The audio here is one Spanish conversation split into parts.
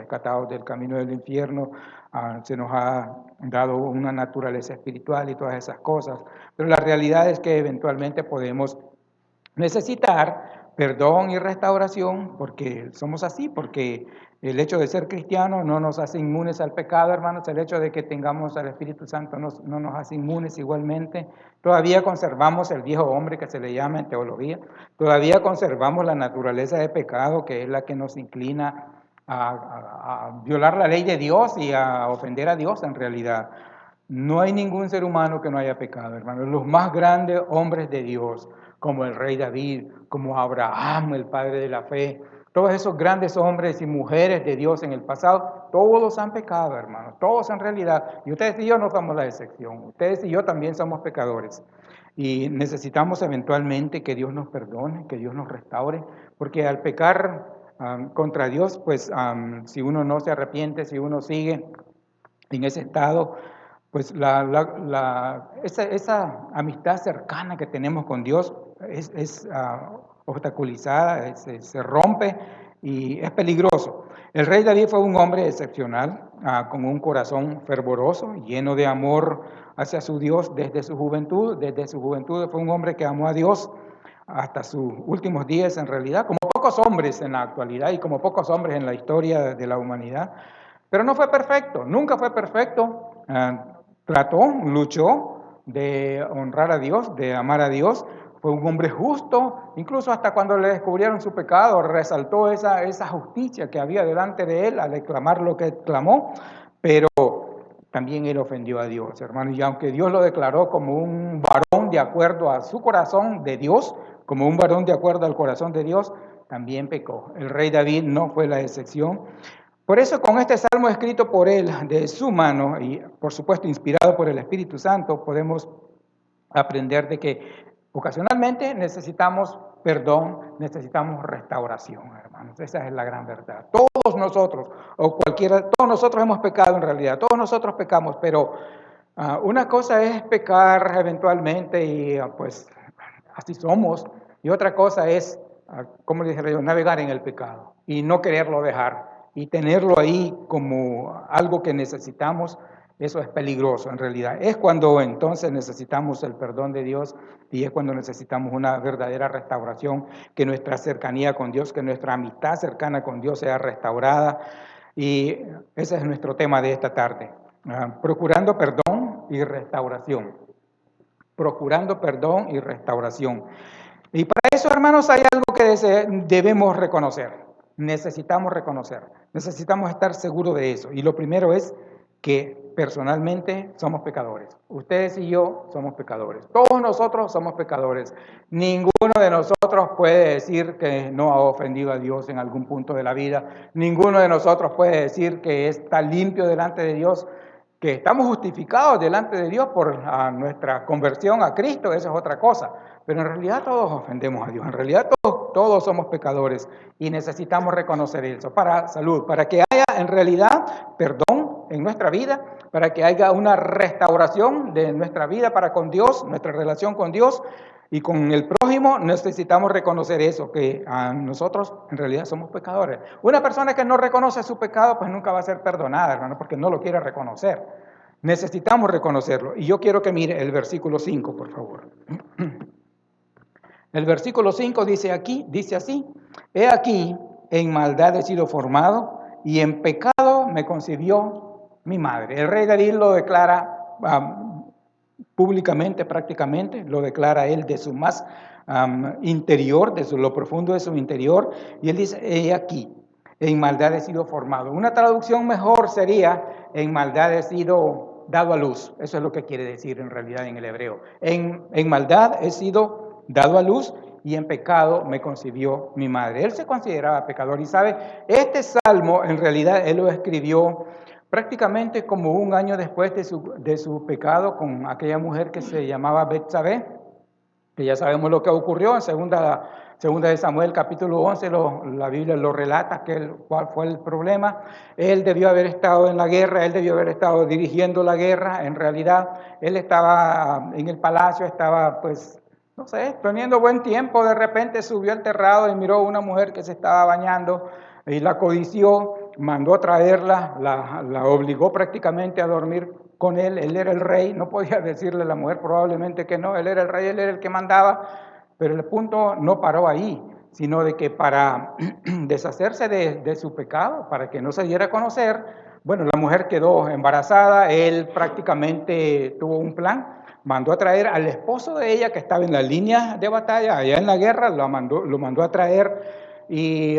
rescatados del camino del infierno, se nos ha dado una naturaleza espiritual y todas esas cosas, pero la realidad es que eventualmente podemos necesitar perdón y restauración porque somos así, porque el hecho de ser cristiano no nos hace inmunes al pecado, hermanos. El hecho de que tengamos al Espíritu Santo no nos hace inmunes igualmente. Todavía conservamos el viejo hombre que se le llama en teología. Todavía conservamos la naturaleza de pecado, que es la que nos inclina a violar la ley de Dios y a ofender a Dios en realidad. No hay ningún ser humano que no haya pecado, hermanos. Los más grandes hombres de Dios, como el rey David, como Abraham, el padre de la fe, todos esos grandes hombres y mujeres de Dios en el pasado, todos han pecado, hermanos, todos en realidad. Y ustedes y yo no somos la excepción. Ustedes y yo también somos pecadores. Y necesitamos eventualmente que Dios nos perdone, que Dios nos restaure, porque al pecar contra Dios, pues si uno no se arrepiente, si uno sigue en ese estado, pues esa amistad cercana que tenemos con Dios es obstaculizada, se rompe y es peligroso. El rey David fue un hombre excepcional, con un corazón fervoroso, lleno de amor hacia su Dios desde su juventud. Desde su juventud fue un hombre que amó a Dios hasta sus últimos días en realidad, como pocos hombres en la actualidad y como pocos hombres en la historia de la humanidad. Pero no fue perfecto, nunca fue perfecto. Trató, luchó de honrar a Dios, de amar a Dios. Fue un hombre justo, incluso hasta cuando le descubrieron su pecado, resaltó esa justicia que había delante de él al exclamar lo que clamó, pero también él ofendió a Dios, hermano. Y aunque Dios lo declaró como un varón de acuerdo a su corazón de Dios, como un varón de acuerdo al corazón de Dios, también pecó. El rey David no fue la excepción. Por eso con este salmo escrito por él de su mano y por supuesto inspirado por el Espíritu Santo, podemos aprender de que ocasionalmente necesitamos perdón, necesitamos restauración, hermanos. Esa es la gran verdad. Todos nosotros, o cualquiera, todos nosotros hemos pecado en realidad, todos nosotros pecamos, pero una cosa es pecar eventualmente y pues así somos, y otra cosa es, como les dije yo, navegar en el pecado y no quererlo dejar y tenerlo ahí como algo que necesitamos. Eso es peligroso en realidad. Es cuando entonces necesitamos el perdón de Dios y es cuando necesitamos una verdadera restauración, que nuestra cercanía con Dios, que nuestra amistad cercana con Dios sea restaurada. Y ese es nuestro tema de esta tarde, procurando perdón y restauración. Procurando perdón y restauración. Y para eso, hermanos, hay algo que debemos reconocer. Necesitamos estar seguros de eso. Y lo primero es que personalmente somos pecadores. Ustedes y yo somos pecadores. Todos nosotros somos pecadores. Ninguno de nosotros puede decir que no ha ofendido a Dios en algún punto de la vida. Ninguno de nosotros puede decir que está limpio delante de Dios, que estamos justificados delante de Dios por nuestra conversión a Cristo. Eso es otra cosa. Pero en realidad todos ofendemos a Dios. En realidad todos somos pecadores y necesitamos reconocer eso para salud, para que haya en realidad perdón en nuestra vida, para que haya una restauración de nuestra vida para con Dios, nuestra relación con Dios y con el prójimo. Necesitamos reconocer eso, que nosotros en realidad somos pecadores. Una persona que no reconoce su pecado, pues nunca va a ser perdonada, hermano, porque no lo quiere reconocer. Necesitamos reconocerlo. Y yo quiero que mire el versículo 5, por favor. El versículo 5 dice así: he aquí, en maldad he sido formado y en pecado me concibió mi madre. El rey David lo declara públicamente, prácticamente, lo declara él de su más interior, lo profundo de su interior, y él dice, he aquí, en maldad he sido formado. Una traducción mejor sería, en maldad he sido dado a luz. Eso es lo que quiere decir en realidad en el hebreo. En maldad he sido dado a luz y en pecado me concibió mi madre. Él se consideraba pecador y sabe, este salmo en realidad él lo escribió prácticamente como un año después de su pecado con aquella mujer que se llamaba Betsabé, que ya sabemos lo que ocurrió en segunda de Samuel capítulo 11, la Biblia lo relata, cuál fue el problema. Él debió haber estado en la guerra, él debió haber estado dirigiendo la guerra. En realidad, él estaba en el palacio, estaba pues, no sé, teniendo buen tiempo. De repente subió al terrado y miró a una mujer que se estaba bañando y la codició. mandó a traerla, la obligó prácticamente a dormir con él era el rey, no podía decirle a la mujer probablemente que no, él era el rey, él era el que mandaba, pero el punto no paró ahí, sino de que para deshacerse de su pecado, para que no se diera a conocer, bueno, la mujer quedó embarazada, él prácticamente tuvo un plan, mandó a traer al esposo de ella que estaba en la línea de batalla, allá en la guerra, lo mandó a traer y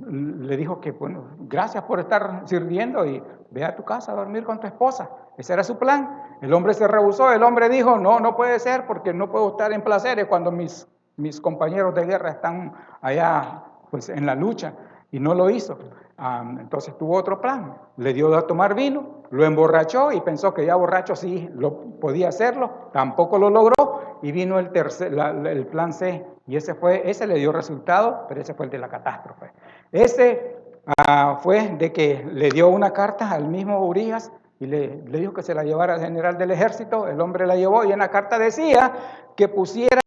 le dijo que, bueno, gracias por estar sirviendo y ve a tu casa a dormir con tu esposa. Ese era su plan. El hombre se rehusó, el hombre dijo, no, no puede ser porque no puedo estar en placeres cuando mis compañeros de guerra están allá pues en la lucha, y no lo hizo. Entonces tuvo otro plan, le dio a tomar vino, lo emborrachó y pensó que ya borracho sí lo podía hacerlo, tampoco lo logró y vino el plan C, y ese le dio resultado, pero ese fue el de la catástrofe. Ese fue de que le dio una carta al mismo Urías y le dijo que se la llevara al general del ejército. El hombre la llevó y en la carta decía que pusiera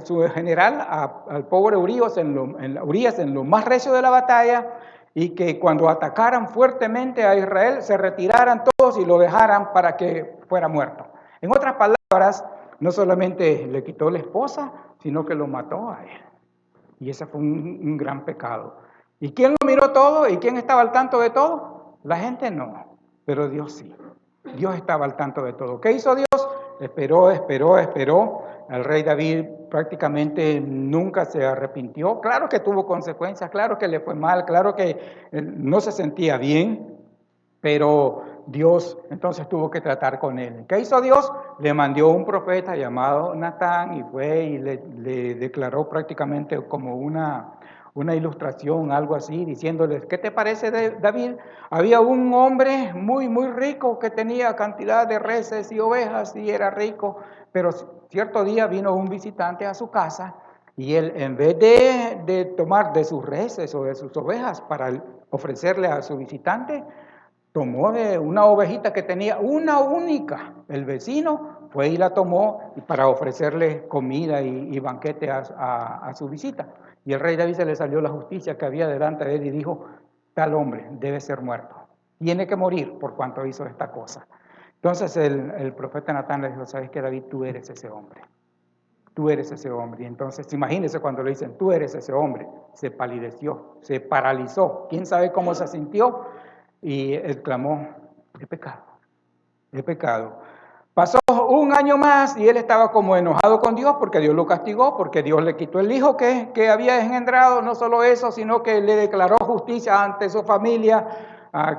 su general al pobre Urías en lo más recio de la batalla, y que cuando atacaran fuertemente a Israel se retiraran todos y lo dejaran para que fuera muerto. En otras palabras, no solamente le quitó la esposa, sino que lo mató a él. Y ese fue un gran pecado. ¿Y quién lo miró todo? ¿Y quién estaba al tanto de todo? La gente no, pero Dios sí. Dios estaba al tanto de todo. ¿Qué hizo Dios? Esperó. El rey David prácticamente nunca se arrepintió. Claro que tuvo consecuencias, claro que le fue mal, claro que no se sentía bien, pero Dios entonces tuvo que tratar con él. ¿Qué hizo Dios? Le mandó un profeta llamado Natán y fue y le declaró prácticamente como una ilustración, algo así, diciéndoles, ¿qué te parece David? Había un hombre muy rico que tenía cantidad de reses y ovejas y era rico, pero cierto día vino un visitante a su casa y él, en vez de tomar de sus reses o de sus ovejas para ofrecerle a su visitante, tomó de una ovejita que tenía una única. El vecino fue y la tomó para ofrecerle comida y banquete a su visita. Y el rey David se le salió la justicia que había delante de él y dijo, tal hombre debe ser muerto. Tiene que morir por cuanto hizo esta cosa. Entonces el profeta Natán le dijo, ¿sabes qué, David? Tú eres ese hombre. Tú eres ese hombre. Y entonces imagínense cuando le dicen, tú eres ese hombre. Se palideció, se paralizó. ¿Quién sabe cómo se sintió? Y él clamó, he pecado, he pecado. Pasó un año más y él estaba como enojado con Dios porque Dios lo castigó, porque Dios le quitó el hijo que había engendrado. No solo eso, sino que le declaró justicia ante su familia,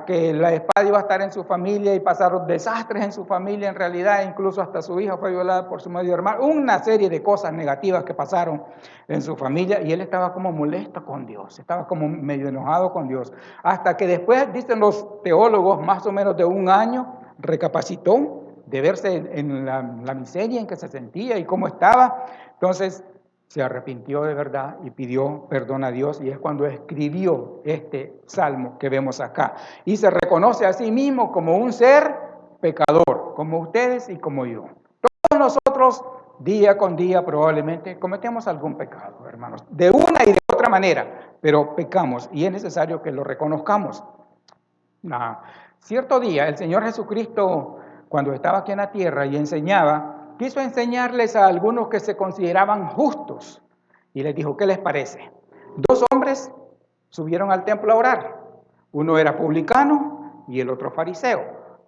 que la espada iba a estar en su familia y pasaron desastres en su familia en realidad, incluso hasta su hija fue violada por su medio hermano, una serie de cosas negativas que pasaron en su familia y él estaba como molesto con Dios, estaba como medio enojado con Dios, hasta que después, dicen los teólogos, más o menos de un año, recapacitó de verse en la miseria en que se sentía y cómo estaba. Entonces se arrepintió de verdad y pidió perdón a Dios, y es cuando escribió este salmo que vemos acá. Y se reconoce a sí mismo como un ser pecador, como ustedes y como yo. Todos nosotros, día con día, probablemente cometemos algún pecado, hermanos, de una y de otra manera, pero pecamos y es necesario que lo reconozcamos. Cierto día, el Señor Jesucristo, cuando estaba aquí en la tierra y enseñaba, quiso enseñarles a algunos que se consideraban justos y les dijo, ¿qué les parece? Dos hombres subieron al templo a orar. Uno era publicano y el otro fariseo.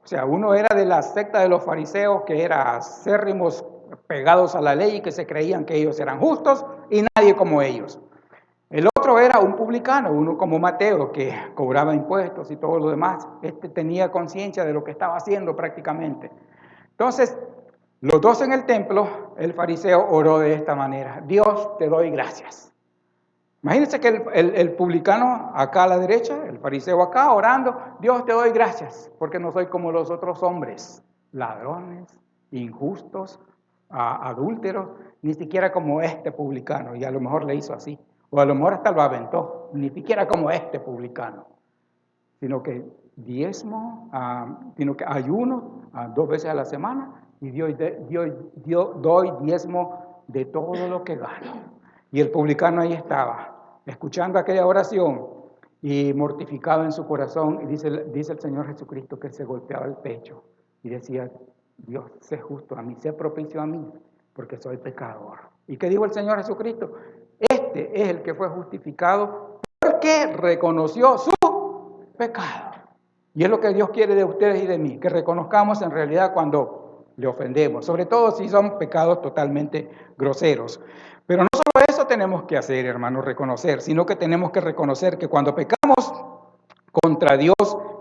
O sea, uno era de la secta de los fariseos, que era acérrimos pegados a la ley y que se creían que ellos eran justos y nadie como ellos. El otro era un publicano, uno como Mateo, que cobraba impuestos y todo lo demás. Este tenía conciencia de lo que estaba haciendo prácticamente. Entonces, los dos en el templo, el fariseo oró de esta manera: Dios, te doy gracias. Imagínense que el publicano acá a la derecha, el fariseo acá orando: Dios, te doy gracias, porque no soy como los otros hombres, ladrones, injustos, adúlteros, ni siquiera como este publicano. Y a lo mejor le hizo así, o a lo mejor hasta lo aventó, ni siquiera como este publicano, sino que diezmo, sino que ayuno 2 veces a la semana y doy diezmo de todo lo que gano. Y el publicano ahí estaba, escuchando aquella oración, y mortificado en su corazón, y dice el Señor Jesucristo que se golpeaba el pecho y decía, Dios, sé justo a mí, sé propicio a mí, porque soy pecador. ¿Y qué dijo el Señor Jesucristo? Este es el que fue justificado porque reconoció su pecado. Y es lo que Dios quiere de ustedes y de mí, que reconozcamos en realidad cuando le ofendemos, sobre todo si son pecados totalmente groseros. Pero no solo eso tenemos que hacer, hermanos, reconocer, sino que tenemos que reconocer que cuando pecamos contra Dios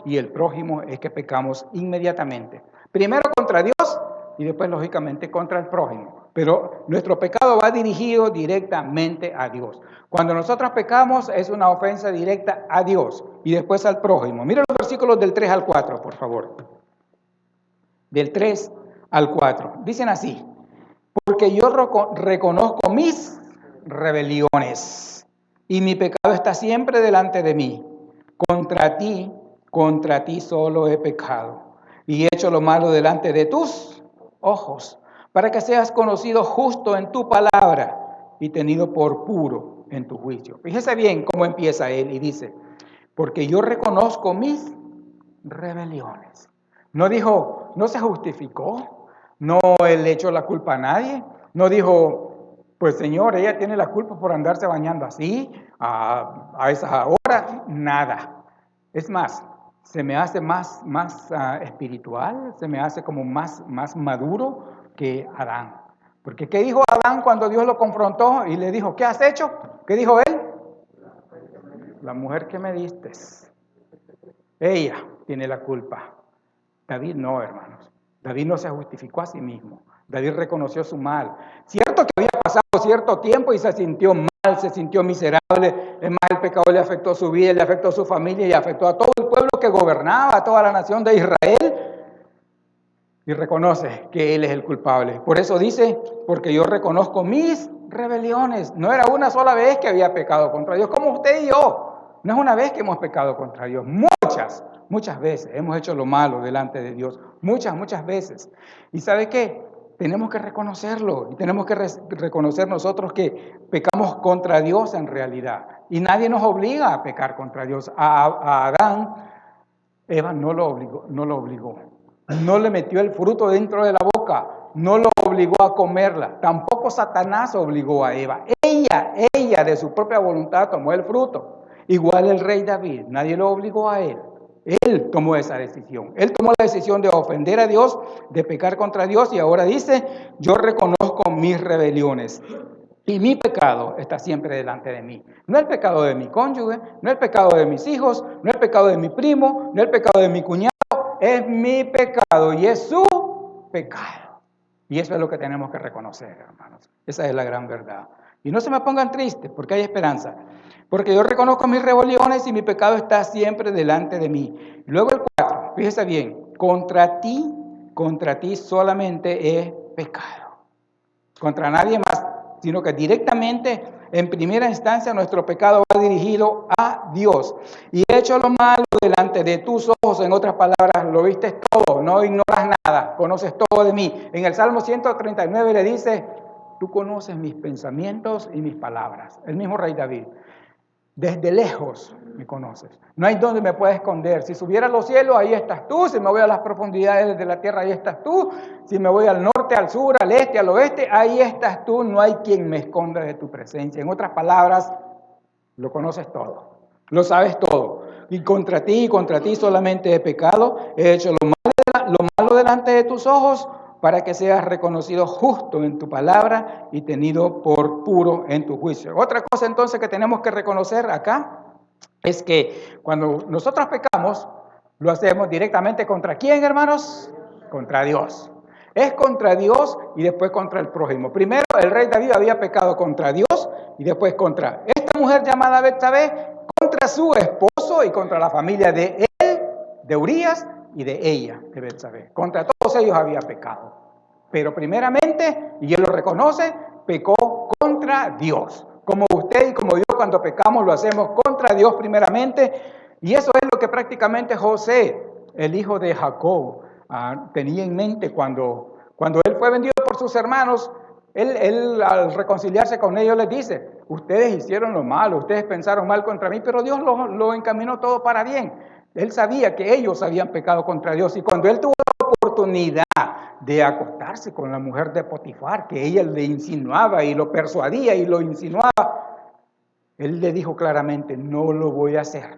y el prójimo es que pecamos inmediatamente. Primero contra Dios y después, lógicamente, contra el prójimo. Pero nuestro pecado va dirigido directamente a Dios. Cuando nosotros pecamos es una ofensa directa a Dios y después al prójimo. Mira los versículos del 3 al 4, por favor. Del 3 al 4. Dicen así, porque yo reconozco mis rebeliones y mi pecado está siempre delante de mí. Contra ti solo he pecado y he hecho lo malo delante de tus ojos, para que seas conocido justo en tu palabra y tenido por puro en tu juicio. Fíjese bien cómo empieza él y dice, porque yo reconozco mis rebeliones. No dijo, no se justificó, no le echó la culpa a nadie, no dijo, pues Señor, ella tiene la culpa por andarse bañando así, a esas horas, nada. Es más, se me hace más espiritual, se me hace como más maduro que Adán. Porque ¿qué dijo Adán cuando Dios lo confrontó y le dijo, ¿qué has hecho? ¿Qué dijo él? La mujer que me diste, ella tiene la culpa. David no, hermanos. David no se justificó a sí mismo. David reconoció su mal. Cierto que había pasado cierto tiempo y se sintió mal, se sintió miserable. Es más, el pecado le afectó su vida, le afectó su familia y afectó a todo el pueblo que gobernaba, a toda la nación de Israel. Y reconoce que él es el culpable. Por eso dice, porque yo reconozco mis rebeliones. No era una sola vez que había pecado contra Dios, como usted y yo. No es una vez que hemos pecado contra Dios. Muchas veces hemos hecho lo malo delante de Dios. Muchas veces. ¿Y sabe qué? Tenemos que reconocerlo. Y tenemos que reconocer nosotros que pecamos contra Dios en realidad. Y nadie nos obliga a pecar contra Dios. A Adán, Eva no lo obligó. No le metió el fruto dentro de la boca, no lo obligó a comerla. Tampoco Satanás obligó a Eva. Ella de su propia voluntad tomó el fruto. Igual el rey David, nadie lo obligó a él. Él tomó esa decisión. Él tomó la decisión de ofender a Dios, de pecar contra Dios y ahora dice, yo reconozco mis rebeliones. Y mi pecado está siempre delante de mí. No el pecado de mi cónyuge, no el pecado de mis hijos, no el pecado de mi primo, no el pecado de mi cuñado. Es mi pecado y es su pecado. Y eso es lo que tenemos que reconocer, hermanos. Esa es la gran verdad. Y no se me pongan tristes, porque hay esperanza. Porque yo reconozco mis rebeliones y mi pecado está siempre delante de mí. Luego el 4, fíjese bien, contra ti solamente he pecado. Contra nadie más, sino que directamente, en primera instancia, nuestro pecado va dirigido a Dios. Y he hecho lo malo delante de tus ojos, en otras palabras, lo viste todo, no ignoras nada, conoces todo de mí. En el Salmo 139 le dice, tú conoces mis pensamientos y mis palabras. El mismo rey David. Desde lejos me conoces. No hay donde me pueda esconder. Si subiera a los cielos, ahí estás tú. Si me voy a las profundidades de la tierra, ahí estás tú. Si me voy al norte, al sur, al este, al oeste, ahí estás tú. No hay quien me esconda de tu presencia. En otras palabras, lo conoces todo. Lo sabes todo. Y contra ti solamente he pecado. He hecho lo malo delante de tus ojos, para que seas reconocido justo en tu palabra y tenido por puro en tu juicio. Otra cosa entonces que tenemos que reconocer acá es que cuando nosotros pecamos, lo hacemos directamente ¿contra quién, hermanos? Contra Dios. Es contra Dios y después contra el prójimo. Primero el rey David había pecado contra Dios y después contra esta mujer llamada Betsabé, contra su esposo y contra la familia de él, de Urías, y de ella, de Betsabé. Contra todos ellos había pecado. Pero primeramente, y él lo reconoce, pecó contra Dios. Como usted y como yo cuando pecamos lo hacemos contra Dios primeramente. Y eso es lo que prácticamente José, el hijo de Jacob, tenía en mente cuando él fue vendido por sus hermanos. Él al reconciliarse con ellos les dice, ustedes hicieron lo malo, ustedes pensaron mal contra mí, pero Dios lo encaminó todo para bien. Él sabía que ellos habían pecado contra Dios y cuando él tuvo la oportunidad de acostarse con la mujer de Potifar, que ella le insinuaba y lo persuadía y lo insinuaba, él le dijo claramente, no lo voy a hacer,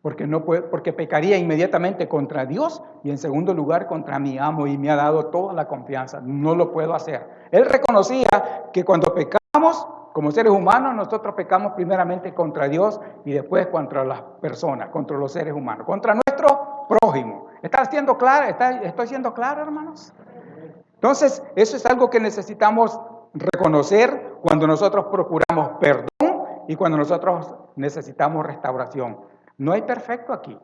porque pecaría inmediatamente contra Dios y en segundo lugar contra mi amo y me ha dado toda la confianza, no lo puedo hacer. Él reconocía que cuando pecamos como seres humanos, nosotros pecamos primeramente contra Dios y después contra las personas, contra los seres humanos, contra nuestro prójimo. ¿Estoy siendo claro, hermanos? Entonces, eso es algo que necesitamos reconocer cuando nosotros procuramos perdón y cuando nosotros necesitamos restauración. No hay perfecto aquí.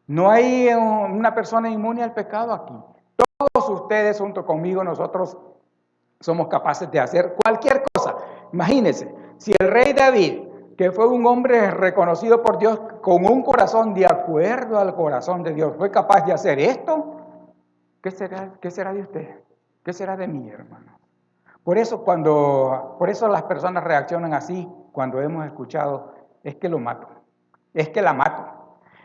No hay una persona inmune al pecado aquí. Todos ustedes junto conmigo, nosotros somos capaces de hacer cualquier cosa. Imagínense, si el rey David, que fue un hombre reconocido por Dios con un corazón de acuerdo al corazón de Dios, fue capaz de hacer esto, ¿qué será de usted? ¿Qué será de mí, hermano? Por eso las personas reaccionan así cuando hemos escuchado, es que lo mato, es que la mato,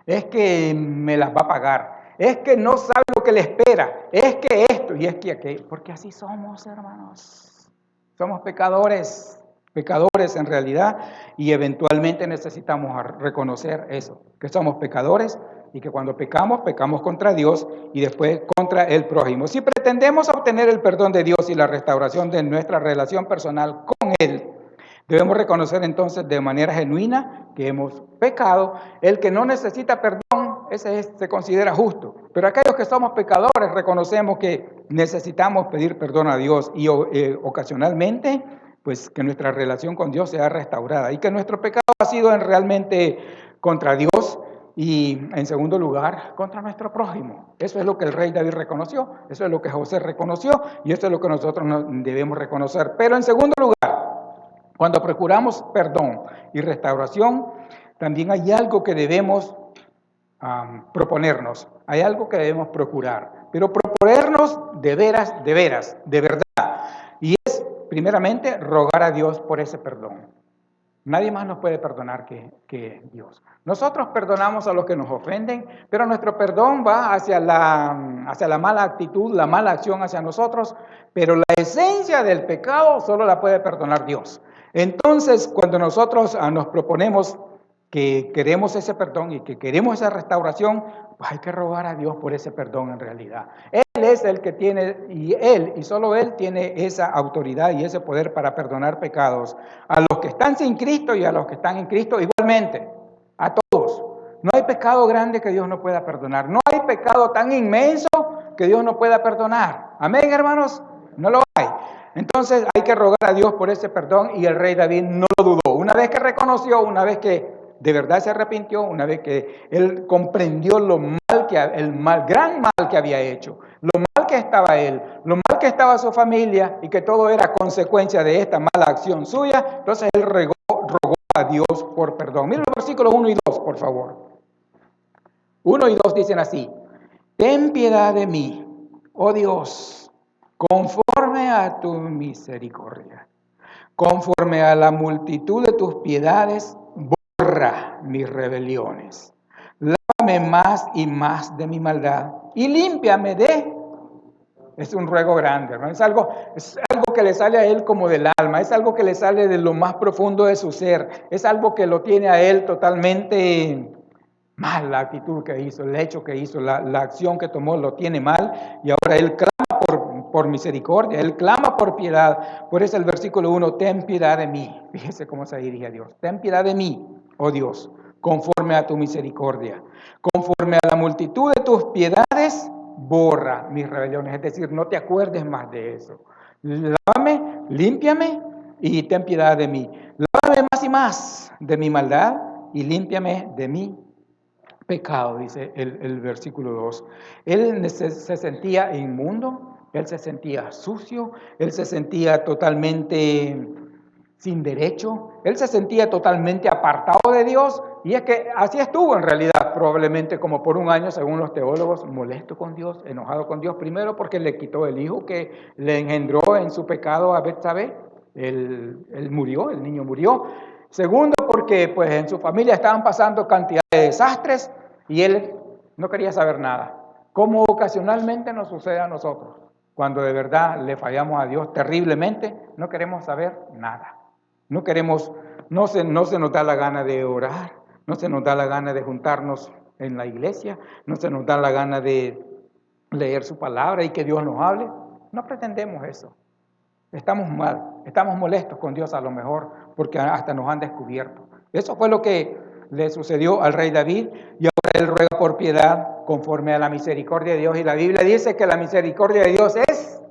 es que me las va a pagar, es que no sabe lo que le espera, es que esto y es que aquello, porque así somos, hermanos. Somos pecadores en realidad, y eventualmente necesitamos reconocer eso, que somos pecadores y que cuando pecamos, pecamos contra Dios y después contra el prójimo. Si pretendemos obtener el perdón de Dios y la restauración de nuestra relación personal con Él, debemos reconocer entonces de manera genuina que hemos pecado. El que no necesita perdón, se considera justo. Pero aquellos que somos pecadores reconocemos que necesitamos pedir perdón a Dios y ocasionalmente, pues que nuestra relación con Dios sea restaurada y que nuestro pecado ha sido realmente contra Dios y en segundo lugar contra nuestro prójimo. Eso es lo que el rey David reconoció, eso es lo que José reconoció y eso es lo que nosotros debemos reconocer. Pero en segundo lugar, cuando procuramos perdón y restauración, también hay algo que debemos proponernos, hay algo que debemos procurar, pero proponernos de veras, de verdad. Y es, primeramente, rogar a Dios por ese perdón. Nadie más nos puede perdonar que Dios. Nosotros perdonamos a los que nos ofenden, pero nuestro perdón va hacia la mala actitud, la mala acción hacia nosotros, pero la esencia del pecado solo la puede perdonar Dios. Entonces, cuando nosotros nos proponemos que queremos ese perdón y que queremos esa restauración, pues hay que rogar a Dios por ese perdón en realidad. Él es el que tiene, y solo Él tiene esa autoridad y ese poder para perdonar pecados a los que están sin Cristo y a los que están en Cristo igualmente, a todos. No hay pecado grande que Dios no pueda perdonar. No hay pecado tan inmenso que Dios no pueda perdonar. Amén, hermanos. No lo hay. Entonces hay que rogar a Dios por ese perdón y el rey David no lo dudó. Una vez que reconoció, una vez que de verdad se arrepintió, una vez que él comprendió el gran mal que había hecho, lo mal que estaba él, lo mal que estaba su familia y que todo era consecuencia de esta mala acción suya, entonces él rogó a Dios por perdón. Miren los versículos 1 y 2, por favor. 1 y 2 dicen así: ten piedad de mí, oh Dios, conforme a tu misericordia, conforme a la multitud de tus piedades, borra mis rebeliones. Lávame más y más de mi maldad y límpiame de... Es un ruego grande, hermano. Es algo que le sale a él como del alma, es algo que le sale de lo más profundo de su ser, es algo que lo tiene a él totalmente mal, la actitud que hizo, el hecho que hizo, la acción que tomó lo tiene mal y ahora él clama por misericordia, él clama por piedad. Por eso el versículo 1, ten piedad de mí. Fíjese cómo se dirige a Dios. Ten piedad de mí, oh Dios, conforme a tu misericordia, conforme a la multitud de tus piedades, borra mis rebeliones. Es decir, no te acuerdes más de eso. Lávame, límpiame y ten piedad de mí. Lávame más y más de mi maldad y límpiame de mi pecado, dice el versículo 2. Él se sentía inmundo, él se sentía sucio, él se sentía totalmente sin derecho, él se sentía totalmente apartado de Dios Y es que así estuvo en realidad, probablemente como por un año, según los teólogos, molesto con Dios, enojado con Dios, primero porque le quitó el hijo que le engendró en su pecado a Betsabé. Él murió, el niño murió. Segundo, porque pues en su familia estaban pasando cantidad de desastres y él no quería saber nada. Como ocasionalmente nos sucede a nosotros. Cuando de verdad le fallamos a Dios terriblemente, no queremos saber nada. No queremos, no se nos da la gana de orar, no se nos da la gana de juntarnos en la iglesia, no se nos da la gana de leer su palabra y que Dios nos hable. No pretendemos eso. Estamos mal, estamos molestos con Dios a lo mejor porque hasta nos han descubierto. Eso fue lo que le sucedió al rey David y ahora él ruega por piedad conforme a la misericordia de Dios. Y la Biblia dice que la misericordia de Dios es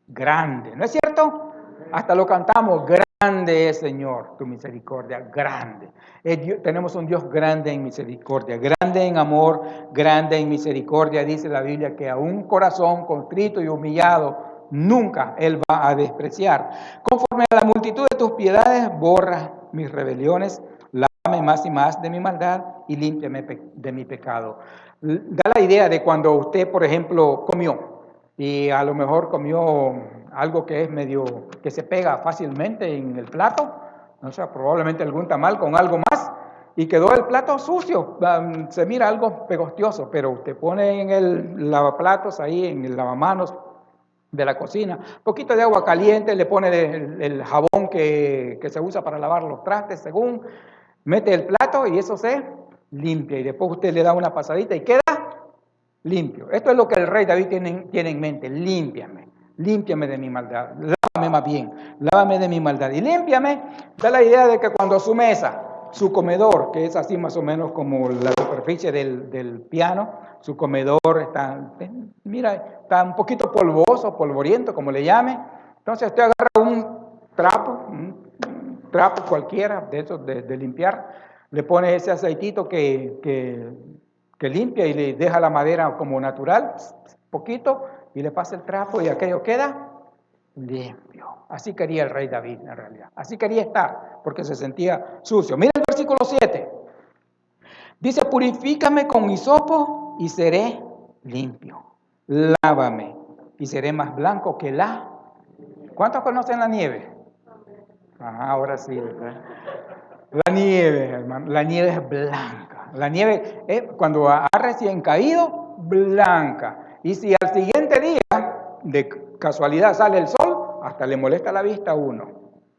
grande, ¿no es cierto? Hasta lo cantamos, grande es Señor, tu misericordia, grande. Tenemos un Dios grande en misericordia, grande en amor, grande en misericordia. Dice la Biblia que a un corazón contrito y humillado nunca Él va a despreciar. Conforme a la multitud de tus piedades, borra mis rebeliones, lávame más y más de mi maldad y límpiame de mi pecado. Da la idea de cuando usted, por ejemplo, comió y a lo mejor comió algo que es medio, que se pega fácilmente en el plato, o sea, probablemente algún tamal con algo más, y quedó el plato sucio, se mira algo pegostioso, pero usted pone en el lavaplatos, ahí en el lavamanos de la cocina, un poquito de agua caliente, le pone el jabón que se usa para lavar los trastes, según, mete el plato y eso se limpia, y después usted le da una pasadita y queda limpio. Esto es lo que el rey David tiene en mente. Límpiame de mi maldad. Lávame más bien, lávame de mi maldad. Y límpiame, da la idea de que cuando su mesa, su comedor, que es así más o menos como la superficie del piano, su comedor está, mira, está un poquito polvoso, polvoriento, como le llame. Entonces usted agarra un trapo cualquiera de esos de limpiar, le pone ese aceitito que limpia y le deja la madera como natural, poquito, y le pasa el trapo y aquello queda limpio. Así quería el rey David en realidad. Así quería estar, porque se sentía sucio. Mira el versículo 7. Dice, purifícame con hisopo y seré limpio. Lávame y seré más blanco que la... ¿Cuántos conocen la nieve? Ajá, ahora sí. La nieve, hermano, la nieve es blanca. La nieve, cuando ha recién caído, blanca. Y si al siguiente día, de casualidad, sale el sol, hasta le molesta la vista a uno,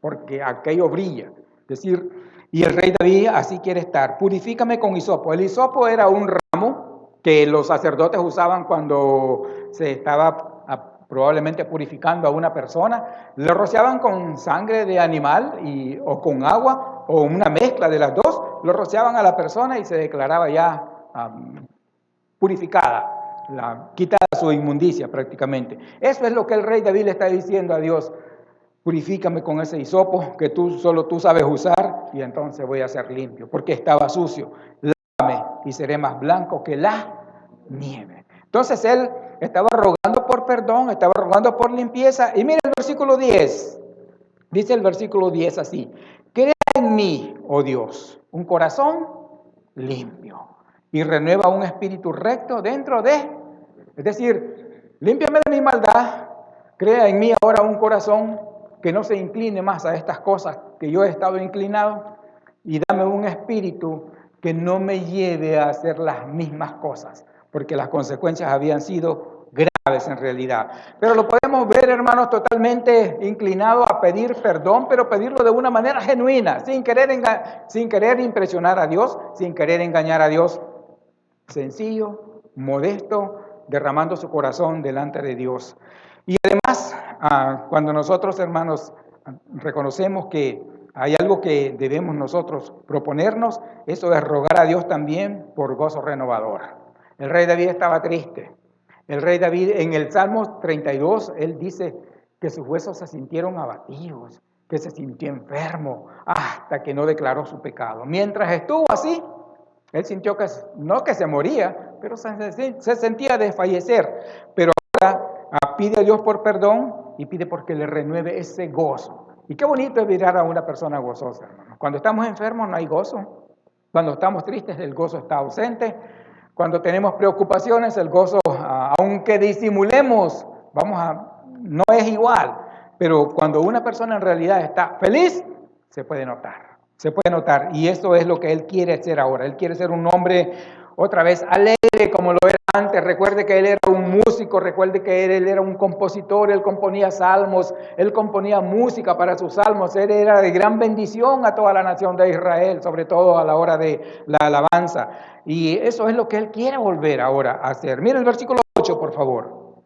porque aquello brilla. Es decir, y el rey David así quiere estar. Purifícame con hisopo. El hisopo era un ramo que los sacerdotes usaban cuando se estaba probablemente purificando a una persona. Le rociaban con sangre de animal o con agua o una mezcla de las dos. Lo rociaban a la persona y se declaraba ya purificada, quitada su inmundicia prácticamente. Eso es lo que el rey David le está diciendo a Dios. Purifícame con ese hisopo que solo tú sabes usar y entonces voy a ser limpio, porque estaba sucio. Lávame y seré más blanco que la nieve. Entonces él estaba rogando por perdón, estaba rogando por limpieza. Y mira el versículo 10. Dice el versículo 10 así. Crea en mí, oh Dios, un corazón limpio y renueva un espíritu recto dentro de... Es decir, límpiame de mi maldad, crea en mí ahora un corazón que no se incline más a estas cosas que yo he estado inclinado y dame un espíritu que no me lleve a hacer las mismas cosas, porque las consecuencias habían sido graves en realidad. Pero lo podemos ver, hermanos, totalmente inclinado a pedir perdón, pero pedirlo de una manera genuina, sin querer impresionar a Dios, sin querer engañar a Dios. Sencillo, modesto, derramando su corazón delante de Dios. Y además, cuando nosotros, hermanos, reconocemos que hay algo que debemos nosotros proponernos, eso es rogar a Dios también por gozo renovador. El rey David estaba triste. El rey David en el Salmo 32, él dice que sus huesos se sintieron abatidos, que se sintió enfermo, hasta que no declaró su pecado. Mientras estuvo así, él sintió que no que se moría, pero se sentía desfallecer. Pero ahora pide a Dios por perdón y pide porque le renueve ese gozo. Y qué bonito es mirar a una persona gozosa, hermano. Cuando estamos enfermos no hay gozo. Cuando estamos tristes, el gozo está ausente. Cuando tenemos preocupaciones, el gozo, aunque disimulemos, no es igual. Pero cuando una persona en realidad está feliz, se puede notar. Se puede notar. Y eso es lo que Él quiere ser ahora. Él quiere ser un hombre otra vez alegre como lo era antes. Recuerde que Él era un músico, recuerde que Él era un compositor, Él componía salmos, Él componía música para sus salmos. Él era de gran bendición a toda la nación de Israel, sobre todo a la hora de la alabanza. Y eso es lo que Él quiere volver ahora a hacer. Mira el versículo 8, por favor.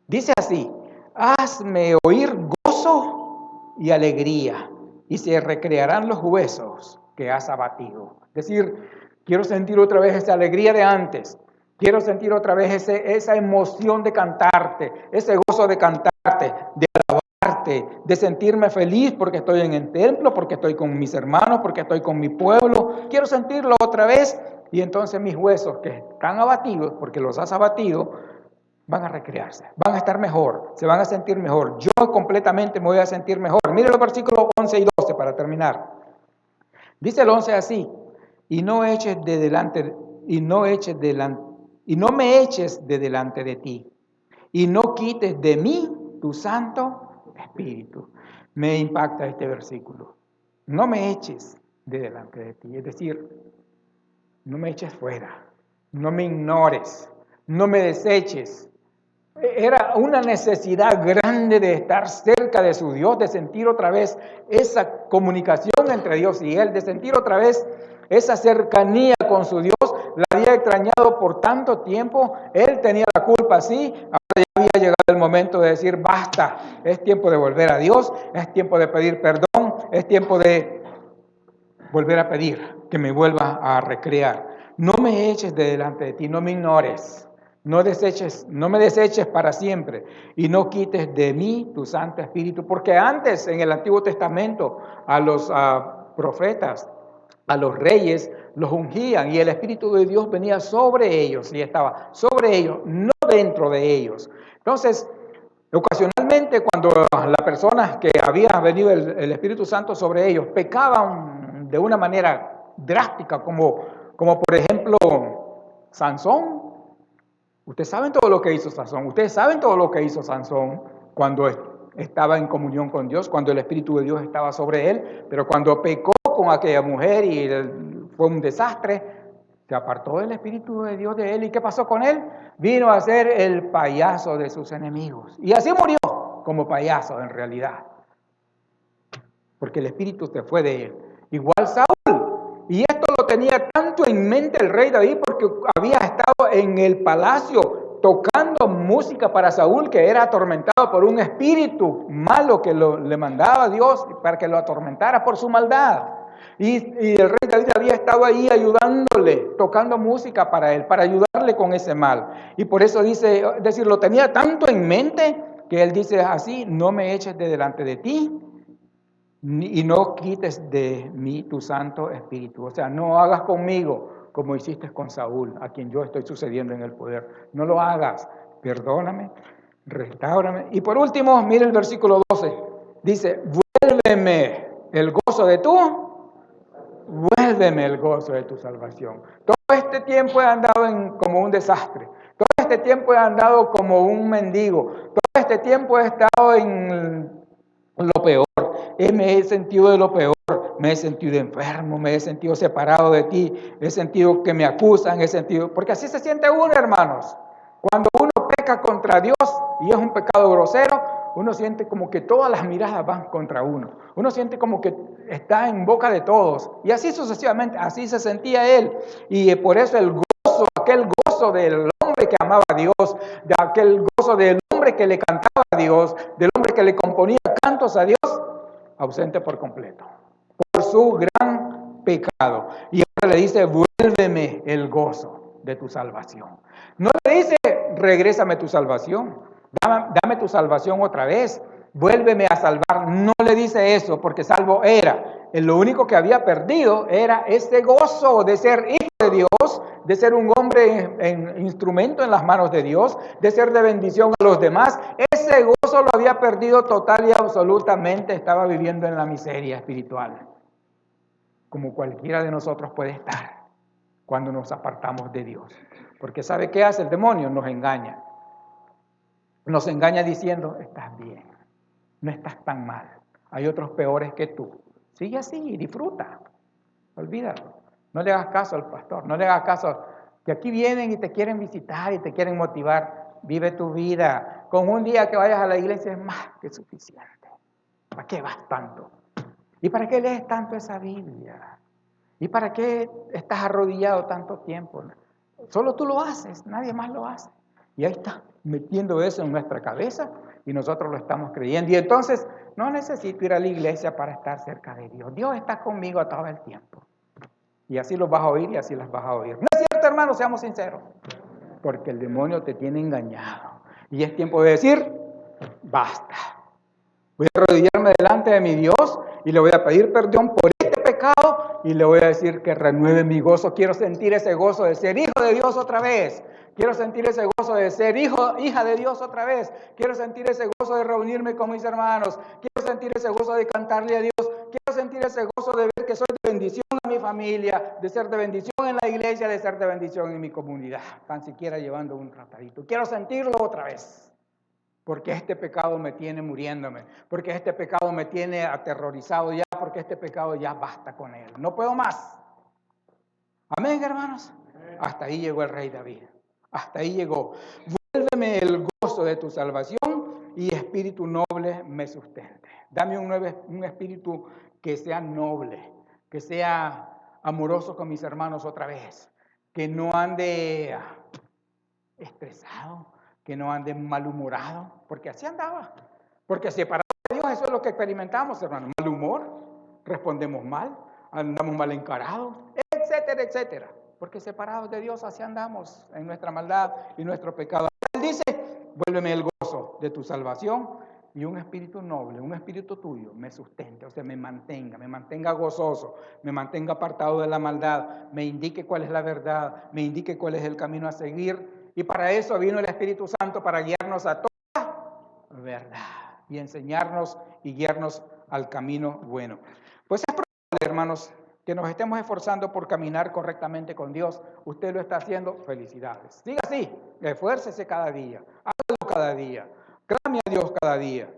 Dice así: hazme oír gozo y alegría, y se recrearán los huesos que has abatido. Es decir, quiero sentir otra vez esa alegría de antes. Quiero sentir otra vez esa emoción de cantarte, ese gozo de cantarte, de alabarte, de sentirme feliz porque estoy en el templo, porque estoy con mis hermanos, porque estoy con mi pueblo. Quiero sentirlo otra vez, y entonces mis huesos que están abatidos, porque los has abatido, van a recrearse, van a estar mejor, se van a sentir mejor. Yo completamente me voy a sentir mejor. Mire los versículos 11 y 12 para terminar. Dice el 11 así: y no me eches de delante de ti, y no quites de mí tu Santo Espíritu. Me impacta este versículo. No me eches de delante de ti, es decir, no me eches fuera, no me ignores, no me deseches. Era una necesidad grande de estar cerca de su Dios, de sentir otra vez esa comunicación entre Dios y él, de sentir otra vez esa cercanía con su Dios. La había extrañado por tanto tiempo, él tenía la culpa, sí. Ahora ya había llegado el momento de decir basta, es tiempo de volver a Dios, es tiempo de pedir perdón, es tiempo de volver a pedir que me vuelva a recrear. No me eches de delante de ti, no me ignores. No me deseches para siempre, y no quites de mí tu Santo Espíritu. Porque antes, en el Antiguo Testamento, a los profetas, a los reyes, los ungían, y el Espíritu de Dios venía sobre ellos, y estaba sobre ellos, no dentro de ellos. Entonces, ocasionalmente, cuando las personas que había venido el Espíritu Santo sobre ellos pecaban de una manera drástica, como por ejemplo Sansón. Ustedes saben todo lo que hizo Sansón. Ustedes saben todo lo que hizo Sansón cuando estaba en comunión con Dios, cuando el Espíritu de Dios estaba sobre él. Pero cuando pecó con aquella mujer y fue un desastre, se apartó del Espíritu de Dios de él. ¿Y qué pasó con él? Vino a ser el payaso de sus enemigos. Y así murió, como payaso en realidad. Porque el Espíritu se fue de él. Igual Saúl. Y esto lo tenía tanto en mente el rey David porque había estado en el palacio tocando música para Saúl, que era atormentado por un espíritu malo que le mandaba a Dios para que lo atormentara por su maldad. Y el rey David había estado ahí ayudándole, tocando música para él, para ayudarle con ese mal. Y por eso dice, es decir, lo tenía tanto en mente que él dice así: no me eches de delante de ti, y no quites de mí tu Santo Espíritu. O sea, no hagas conmigo como hiciste con Saúl, a quien yo estoy sucediendo en el poder. No lo hagas. Perdóname, restáurame. Y por último, mire el versículo 12. Dice: vuélveme el gozo de vuélveme el gozo de tu salvación. Todo este tiempo he andado como un desastre. Todo este tiempo he andado como un mendigo. Todo este tiempo he estado en lo peor. Me he sentido de lo peor, me he sentido enfermo, me he sentido separado de ti, he sentido que me acusan, porque así se siente uno, hermanos. Cuando uno peca contra Dios y es un pecado grosero, uno siente como que todas las miradas van contra uno. Uno siente como que está en boca de todos. Y así sucesivamente, así se sentía él. Y por eso el gozo, aquel gozo del hombre que amaba a Dios, de aquel gozo del hombre que le cantaba a Dios, del hombre que le componía cantos a Dios, ausente por completo, por su gran pecado. Y ahora le dice: vuélveme el gozo de tu salvación. No le dice: regrésame tu salvación, dame tu salvación otra vez, vuélveme a salvar. No le dice eso, porque salvo era. Lo único que había perdido era ese gozo de ser hijo de Dios, de ser un hombre instrumento en las manos de Dios, de ser de bendición a los demás. Ese gozo lo había perdido total y absolutamente. Estaba viviendo en la miseria espiritual. como cualquiera de nosotros puede estar cuando nos apartamos de Dios. Porque ¿sabe qué hace el demonio? Nos engaña. Nos engaña diciendo, estás bien, no estás tan mal. Hay otros peores que tú. Sigue así, disfruta. Olvídalo. No le hagas caso al pastor, no le hagas caso que aquí vienen y te quieren visitar y te quieren motivar. Vive tu vida. Con un día que vayas a la iglesia es más que suficiente. ¿Para qué vas tanto? ¿Y para qué lees tanto esa Biblia? ¿Y para qué estás arrodillado tanto tiempo? Solo tú lo haces, nadie más lo hace. Y ahí está, metiendo eso en nuestra cabeza y nosotros lo estamos creyendo. Y entonces no necesito ir a la iglesia para estar cerca de Dios. Dios está conmigo todo el tiempo. Y así los vas a oír y así las vas a oír. No es cierto, hermanos, seamos sinceros. Porque el demonio te tiene engañado. Y es tiempo de decir, basta. Voy a arrodillarme delante de mi Dios y le voy a pedir perdón por este pecado y le voy a decir que renueve mi gozo. Quiero sentir ese gozo de ser hijo de Dios otra vez. Quiero sentir ese gozo de ser hija de Dios otra vez. Quiero sentir ese gozo de reunirme con mis hermanos. Quiero sentir ese gozo de cantarle a Dios. Quiero sentir ese gozo de ver que soy de bendición a mi familia, de ser de bendición en la iglesia, de ser de bendición en mi comunidad, tan siquiera llevando un tratadito. Quiero sentirlo otra vez. Porque este pecado me tiene muriéndome, porque este pecado me tiene aterrorizado ya, porque este pecado ya basta con él. No puedo más. Amén, hermanos. Hasta ahí llegó el rey David. Hasta ahí llegó. Vuélveme el gozo de tu salvación y espíritu noble me sustente. Dame un espíritu que sea noble, que sea amoroso con mis hermanos otra vez, que no ande estresado, que no ande malhumorado, porque así andaba. Porque separado de Dios, eso es lo que experimentamos, hermano. Mal humor, respondemos mal, andamos mal encarados, etcétera, etcétera. Porque separados de Dios, así andamos en nuestra maldad y nuestro pecado. Él dice, vuélveme el gozo de tu salvación y un espíritu noble, un espíritu tuyo, me sustente, o sea, me mantenga gozoso, me mantenga apartado de la maldad, me indique cuál es la verdad, me indique cuál es el camino a seguir. Y para eso vino el Espíritu Santo, para guiarnos a toda verdad y enseñarnos y guiarnos al camino bueno. Pues es probable, hermanos, que nos estemos esforzando por caminar correctamente con Dios. Usted lo está haciendo, felicidades. Siga así, esfuércese cada día, hágalo cada día, clame a Dios cada día.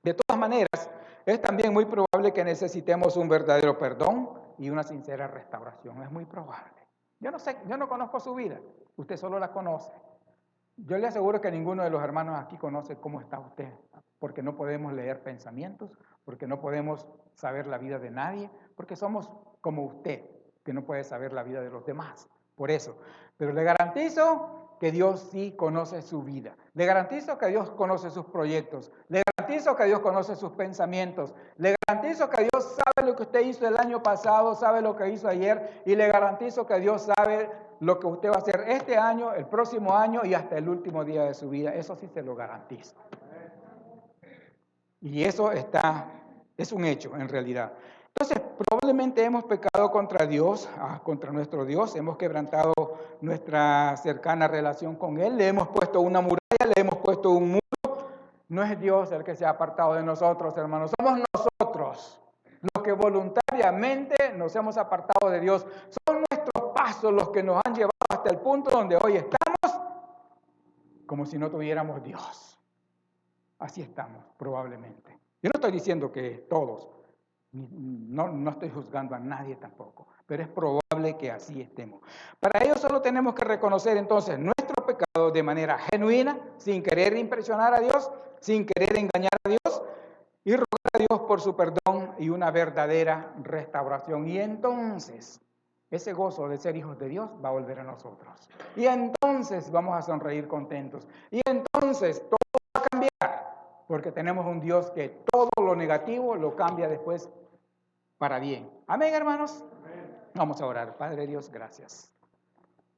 De todas maneras, es también muy probable que necesitemos un verdadero perdón y una sincera restauración. Es muy probable. Yo no sé, yo no conozco su vida, usted solo la conoce. Yo le aseguro que ninguno de los hermanos aquí conoce cómo está usted, porque no podemos leer pensamientos, porque no podemos saber la vida de nadie, porque somos como usted, que no puede saber la vida de los demás. Por eso. Pero le garantizo que Dios sí conoce su vida. Le garantizo que Dios conoce sus proyectos. Le garantizo que Dios conoce sus pensamientos. Le garantizo que Dios sabe lo que usted hizo el año pasado, sabe lo que hizo ayer, y le garantizo que Dios sabe lo que usted va a hacer este año, el próximo año y hasta el último día de su vida. Eso sí se lo garantizo. Y eso es un hecho en realidad. Entonces, probablemente hemos pecado contra Dios, contra nuestro Dios, hemos quebrantado nuestra cercana relación con Él, le hemos puesto una muralla, le hemos puesto un muro. No es Dios el que se ha apartado de nosotros, hermanos, somos nosotros los que voluntariamente nos hemos apartado de Dios. Son nuestros pasos los que nos han llevado hasta el punto donde hoy estamos, como si no tuviéramos Dios. Así estamos, probablemente. Yo no estoy diciendo que todos, no estoy juzgando a nadie tampoco, pero es probable que así estemos. Para ello solo tenemos que reconocer entonces nuestro pecado de manera genuina, sin querer impresionar a Dios, sin querer engañar a Dios, y rogar a Dios por su perdón y una verdadera restauración. Y entonces ese gozo de ser hijos de Dios va a volver a nosotros. Y entonces vamos a sonreír contentos. Y entonces todo va a cambiar, porque tenemos un Dios que todo lo negativo lo cambia después para bien. Amén, hermanos. Amén. Vamos a orar. Padre Dios, gracias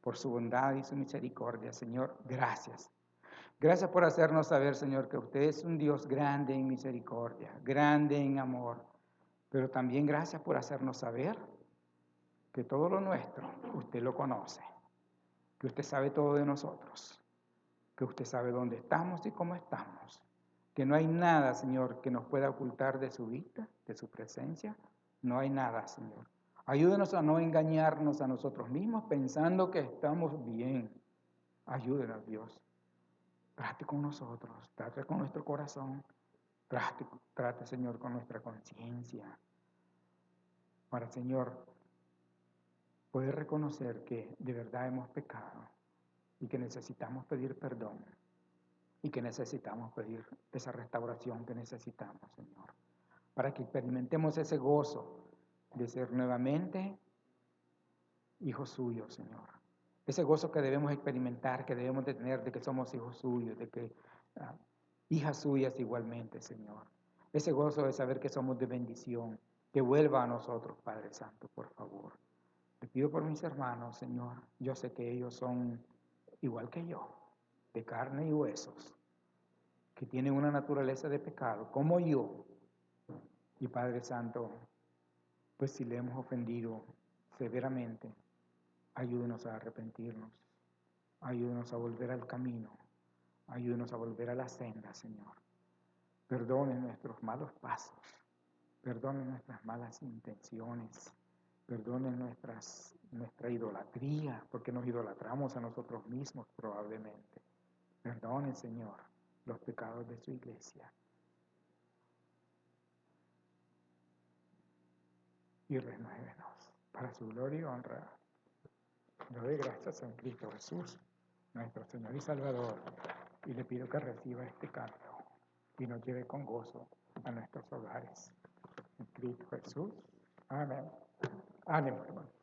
por su bondad y su misericordia. Señor, gracias. Gracias por hacernos saber, Señor, que usted es un Dios grande en misericordia, grande en amor. Pero también gracias por hacernos saber que todo lo nuestro usted lo conoce, que usted sabe todo de nosotros, que usted sabe dónde estamos y cómo estamos, que no hay nada, Señor, que nos pueda ocultar de su vista, de su presencia. No hay nada, Señor. Ayúdenos a no engañarnos a nosotros mismos pensando que estamos bien. Ayúdenos, Dios. Trate con nosotros, trate con nuestro corazón, trate, Señor, con nuestra conciencia. Para, Señor, poder reconocer que de verdad hemos pecado y que necesitamos pedir perdón y que necesitamos pedir esa restauración que necesitamos, Señor, para que experimentemos ese gozo de ser nuevamente hijos suyos, Señor. Ese gozo que debemos experimentar, que debemos de tener de que somos hijos suyos, de que hijas suyas igualmente, Señor. Ese gozo de saber que somos de bendición, que vuelva a nosotros, Padre Santo, por favor. Te pido por mis hermanos, Señor. Yo sé que ellos son igual que yo, de carne y huesos, que tienen una naturaleza de pecado, como yo. Y Padre Santo, pues si le hemos ofendido severamente, ayúdenos a arrepentirnos, ayúdenos a volver al camino, ayúdenos a volver a la senda, Señor. Perdone nuestros malos pasos, perdone nuestras malas intenciones, perdone nuestra idolatría, porque nos idolatramos a nosotros mismos probablemente. Perdone, Señor, los pecados de su iglesia. Y renuévenos para su gloria y honra. Le doy gracias en Cristo Jesús, nuestro Señor y Salvador, y le pido que reciba este canto y nos lleve con gozo a nuestros hogares. En Cristo Jesús. Amén. Ánimo, hermano.